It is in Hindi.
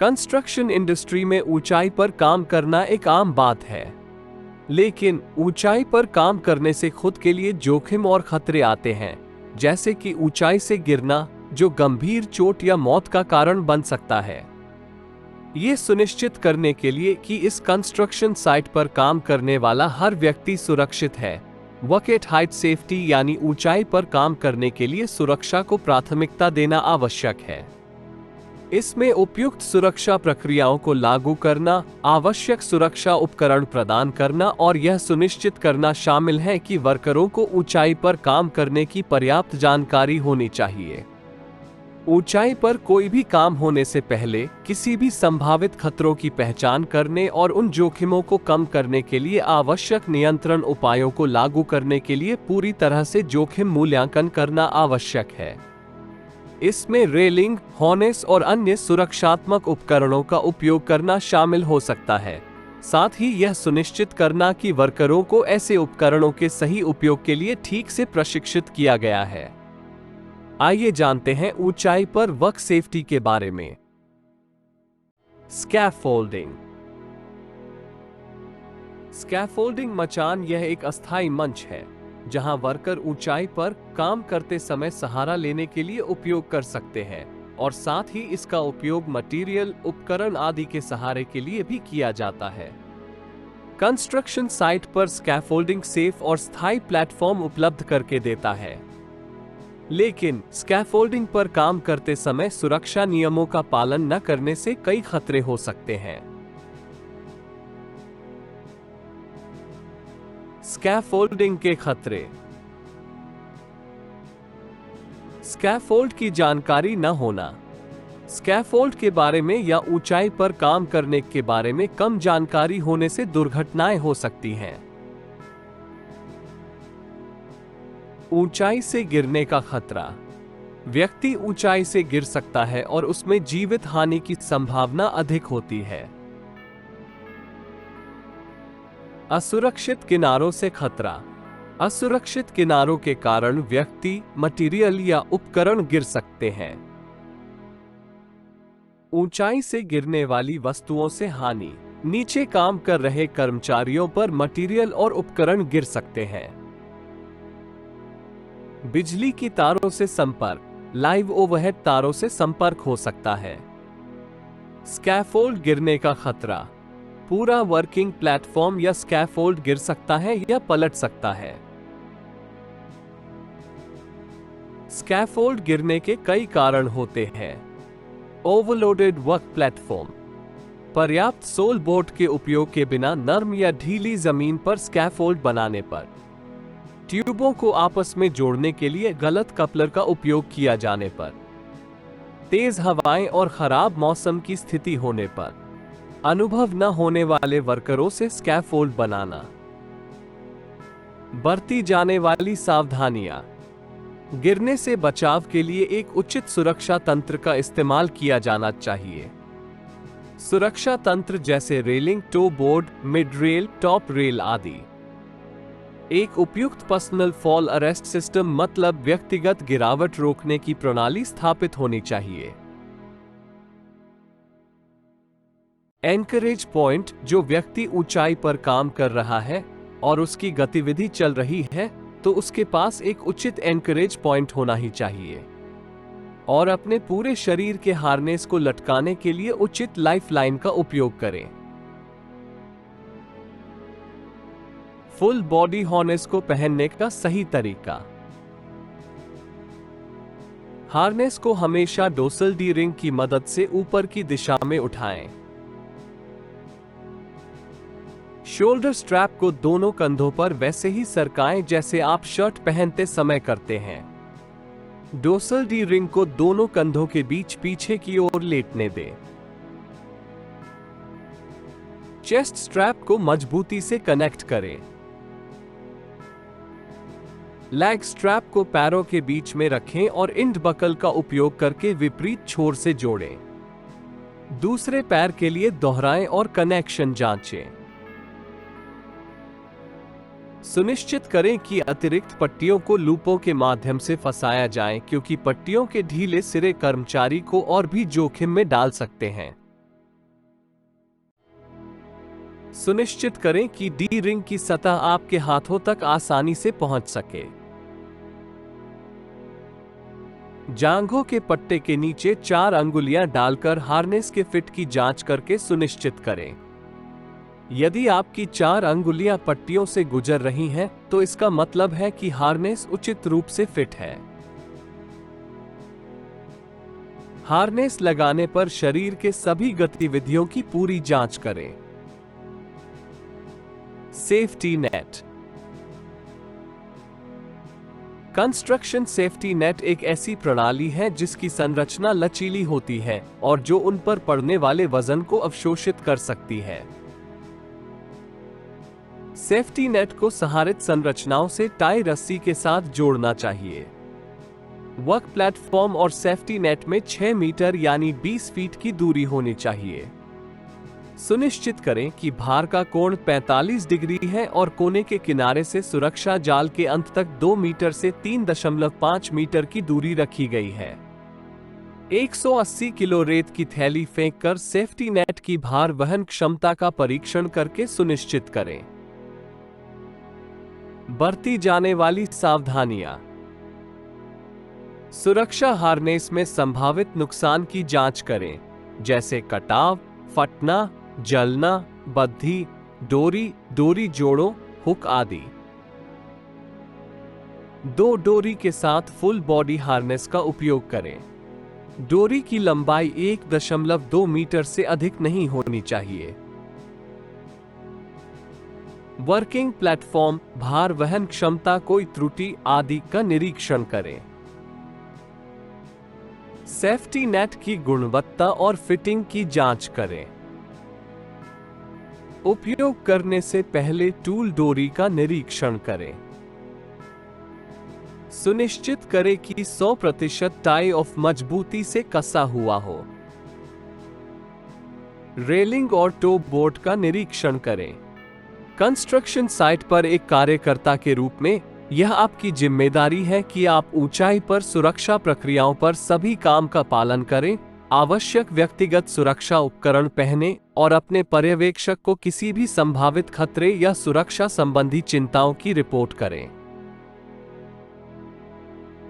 कंस्ट्रक्शन इंडस्ट्री में ऊंचाई पर काम करना एक आम बात है, लेकिन ऊंचाई पर काम करने से खुद के लिए जोखिम और खतरे आते हैं, जैसे कि ऊंचाई से गिरना, जो गंभीर चोट या मौत का कारण बन सकता है। ये सुनिश्चित करने के लिए कि इस कंस्ट्रक्शन साइट पर काम करने वाला हर व्यक्ति सुरक्षित है, वर्क हाइट सेफ्टी यानी ऊंचाई पर काम करने के लिए सुरक्षा को प्राथमिकता देना आवश्यक है। इसमें उपयुक्त सुरक्षा प्रक्रियाओं को लागू करना, आवश्यक सुरक्षा उपकरण प्रदान करना और यह सुनिश्चित करना शामिल है कि वर्करों को ऊंचाई पर काम करने की पर्याप्त जानकारी होनी चाहिए। ऊंचाई पर कोई भी काम होने से पहले किसी भी संभावित खतरों की पहचान करने और उन जोखिमों को कम करने के लिए आवश्यक नियंत्रण उपायों को लागू करने के लिए पूरी तरह से जोखिम मूल्यांकन करना आवश्यक है। इसमें रेलिंग, हार्नेस और अन्य सुरक्षात्मक उपकरणों का उपयोग करना शामिल हो सकता है। साथ ही यह सुनिश्चित करना कि वर्करों को ऐसे उपकरणों के सही उपयोग के लिए ठीक से प्रशिक्षित किया गया है। आइए जानते हैं ऊंचाई पर वर्क सेफ्टी के बारे में। स्कैफोल्डिंग। स्कैफोल्डिंग मचान यह एक अस्थायी मंच है जहां वर्कर ऊंचाई पर काम करते समय सहारा लेने के लिए उपयोग कर सकते हैं और साथ ही इसका उपयोग मटेरियल, उपकरण आदि के सहारे के लिए भी किया जाता है। कंस्ट्रक्शन साइट पर स्कैफोल्डिंग सेफ और स्थायी प्लेटफॉर्म उपलब्ध करके देता है, लेकिन स्कैफोल्डिंग पर काम करते समय सुरक्षा नियमों का पालन न करने से कई खतरे हो सकते हैं। स्कैफोल्डिंग के खतरे। स्कैफोल्ड की जानकारी न होना। स्कैफोल्ड के बारे में या ऊंचाई पर काम करने के बारे में कम जानकारी होने से दुर्घटनाएं हो सकती हैं। ऊंचाई से गिरने का खतरा। व्यक्ति ऊंचाई से गिर सकता है और उसमें जीवित हानि की संभावना अधिक होती है। असुरक्षित किनारों से खतरा। असुरक्षित किनारों के कारण व्यक्ति, मटेरियल या उपकरण गिर सकते हैं। ऊंचाई से गिरने वाली वस्तुओं से हानि। नीचे काम कर रहे कर्मचारियों पर मटेरियल और उपकरण गिर सकते हैं। बिजली की तारों से संपर्क। लाइव ओवरहेड तारों से संपर्क हो सकता है। स्कैफोल्ड गिरने का खतरा। पूरा वर्किंग प्लेटफॉर्म या स्कैफोल्ड गिर सकता है या पलट सकता है। स्कैफोल्ड गिरने के कई कारण होते हैं। Overloaded work platform. पर्याप्त सोल बोल्ट के उपयोग के बिना नर्म या ढीली जमीन पर स्कैफोल्ड बनाने पर। ट्यूबों को आपस में जोड़ने के लिए गलत कपलर का उपयोग किया जाने पर। तेज हवाएं और खराब मौसम की स्थिति होने पर। अनुभव न होने वाले वर्करों से स्कैफोल्ड बनाना। बरती जाने वाली सावधानियां। गिरने से बचाव के लिए एक उचित सुरक्षा तंत्र का इस्तेमाल किया जाना चाहिए। सुरक्षा तंत्र जैसे railing, toe board, mid rail, top rail आदि। एक उपयुक्त पर्सनल फॉल अरेस्ट सिस्टम मतलब व्यक्तिगत गिरावट रोकने की प्रणाली स्थापित होनी चाहिए। Anchorage point. जो व्यक्ति ऊंचाई पर काम कर रहा है और उसकी गतिविधि चल रही है, तो उसके पास एक उचित एंकरेज पॉइंट होना ही चाहिए और अपने पूरे शरीर के हार्नेस को लटकाने के लिए उचित लाइफलाइन का उपयोग करें। फुल बॉडी हार्नेस को पहनने का सही तरीका। हार्नेस को हमेशा डोर्सल डी रिंग की मदद से ऊपर की दिशा में उठाएं। शोल्डर स्ट्रैप को दोनों कंधों पर वैसे ही सरकाएं जैसे आप शर्ट पहनते समय करते हैं। डोर्सल डी रिंग को दोनों कंधों के बीच पीछे की ओर लेटने दें। चेस्ट स्ट्रैप को मजबूती से कनेक्ट करें। लेग स्ट्रैप को पैरों के बीच में रखें और इंड बकल का उपयोग करके विपरीत छोर से जोड़ें। दूसरे पैर के लिए दोहराएं और कनेक्शन जांचें। सुनिश्चित करें कि अतिरिक्त पट्टियों को लूपों के माध्यम से फंसाया जाए, क्योंकि पट्टियों के ढीले सिरे कर्मचारी को और भी जोखिम में डाल सकते हैं। सुनिश्चित करें कि डी रिंग की सतह आपके हाथों तक आसानी से पहुंच सके। जांघों के पट्टे के नीचे 4 अंगुलियां डालकर हार्नेस के फिट की जांच करके सुनिश्चित करें। यदि आपकी 4 अंगुलियां पट्टियों से गुजर रही हैं, तो इसका मतलब है कि हार्नेस उचित रूप से फिट है। हार्नेस लगाने पर शरीर के सभी गतिविधियों की पूरी जांच करें। Safety net. Construction safety net एक ऐसी प्रणाली है जिसकी संरचना लचीली होती है और जो उन पर पड़ने वाले वजन को अवशोषित कर सकती है। सेफ्टी नेट को सहारित संरचनाओं से टाई रस्सी के साथ जोड़ना चाहिए। वर्क प्लेटफॉर्म और सेफ्टी नेट में 6 मीटर यानी 20 फीट की दूरी होनी चाहिए। सुनिश्चित करें कि भार का कोण 45 डिग्री है और कोने के किनारे से सुरक्षा जाल के अंत तक 2 मीटर से 3.5 मीटर की दूरी रखी गई है। 180 किलो रेत की थैली फेंककर सेफ्टी नेट की भार वहन क्षमता का परीक्षण करके सुनिश्चित करें। बरती जाने वाली सावधानियां। सुरक्षा हार्नेस में संभावित नुकसान की जांच करें, जैसे कटाव, फटना, जलना, बद्धी, डोरी जोड़ों, हुक आदि। 2 डोरी के साथ फुल बॉडी हार्नेस का उपयोग करें। डोरी की लंबाई 1.2 मीटर से अधिक नहीं होनी चाहिए। वर्किंग प्लेटफॉर्म, भार वहन क्षमता, कोई त्रुटि आदि का निरीक्षण करें। सेफ्टी नेट की गुणवत्ता और फिटिंग की जांच करें। उपयोग करने से पहले टूल डोरी का निरीक्षण करें। सुनिश्चित करें कि 100% टाई ऑफ मजबूती से कसा हुआ हो। रेलिंग और टो बोर्ड का निरीक्षण करें। कंस्ट्रक्शन साइट पर एक कार्यकर्ता के रूप में यह आपकी जिम्मेदारी है कि आप ऊंचाई पर सुरक्षा प्रक्रियाओं पर सभी काम का पालन करें, आवश्यक व्यक्तिगत सुरक्षा उपकरण पहनें और अपने पर्यवेक्षक को किसी भी संभावित खतरे या सुरक्षा संबंधी चिंताओं की रिपोर्ट करें।